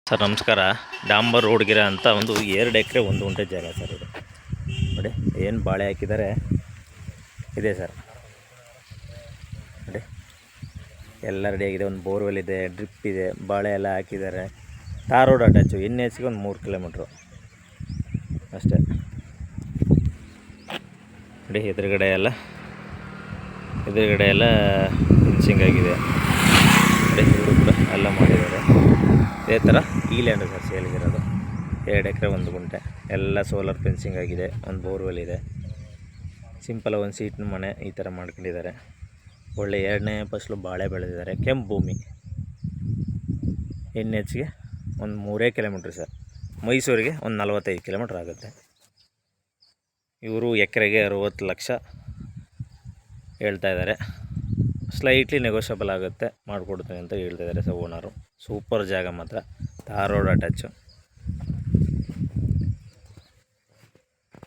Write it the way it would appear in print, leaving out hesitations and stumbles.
Sir ನಮಸ್ಕಾರ. ಡಾಂಬರ್ ರೋಡ್ಗಿರ ಅಂತ ಒಂದು 2 ಎಕರೆ 1 ಗುಂಟೆ ಜಾಗ ಸರ್ ಇದು. ನೋಡಿ ಏನು ಬಾಳೆ ಹಾಕಿದ್ದಾರೆ ಇದೆ ಸರ್. ನೋಡಿ ಎಲ್ಲ ರೆಡಿಯಾಗಿದೆ. ಒಂದು ಬೋರ್ವೆಲ್ ಇದೆ, ಡ್ರಿಪ್ ಇದೆ, ಬಾಳೆ ಎಲ್ಲ ಹಾಕಿದ್ದಾರೆ. ಟಾರ್ ರೋಡ್ ಅಟ್ಯಾಚು, NHಗೆ ಒಂದು 3 ಕಿಲೋಮೀಟ್ರು ಅಷ್ಟೇ. ನೋಡಿ ಎದುರುಗಡೆ ಎಲ್ಲ ಫಿನಿಶಿಂಗ್ ಆಗಿದೆ. ಇವರು ಕೂಡ ಎಲ್ಲ ಮಾಡಿದ್ದಾರೆ. ಇದೇ ಥರ ಈ ಲ್ಯಾಂಡ್ ಸರ್ ಸೇಲ್ಗಿರೋದು. 2 ಎಕರೆ 1 ಗುಂಟೆ, ಎಲ್ಲ ಸೋಲಾರ್ ಫೆನ್ಸಿಂಗ್ ಆಗಿದೆ. ಒಂದು ಬೋರ್ವೆಲ್ ಇದೆ. ಸಿಂಪಲ್ ಒಂದು ಸೀಟ್ನ ಮನೆ ಈ ಥರ ಮಾಡ್ಕೊಂಡಿದ್ದಾರೆ. ಒಳ್ಳೆ 2ನೇ ಫಸಲು ಬಾಳೆ ಬೆಳೆದಿದ್ದಾರೆ. ಕೆಂಪು ಭೂಮಿ. NHಗೆ ಒಂದು 3 ಕಿಲೋಮೀಟ್ರ್ ಸರ್. ಮೈಸೂರಿಗೆ ಒಂದು 45 ಕಿಲೋಮೀಟ್ರ್ ಆಗುತ್ತೆ. ಇವರು ಎಕರೆಗೆ 60 ಲಕ್ಷ ಹೇಳ್ತಾ ಇದ್ದಾರೆ. ಸ್ಲೈಟ್ಲಿ ನೆಗೋಷಿಯಬಲ್ ಆಗುತ್ತೆ, ಮಾಡಿಕೊಡ್ತೀನಿ ಅಂತ ಹೇಳ್ತಿದ್ದಾರೆ ಸರ್ ಓನರು. ಸೂಪರ್ ಜಾಗ ಮಾತ್ರ, ಟಾರ್ ರೋಡ್ ಅಟ್ಯಾಚು.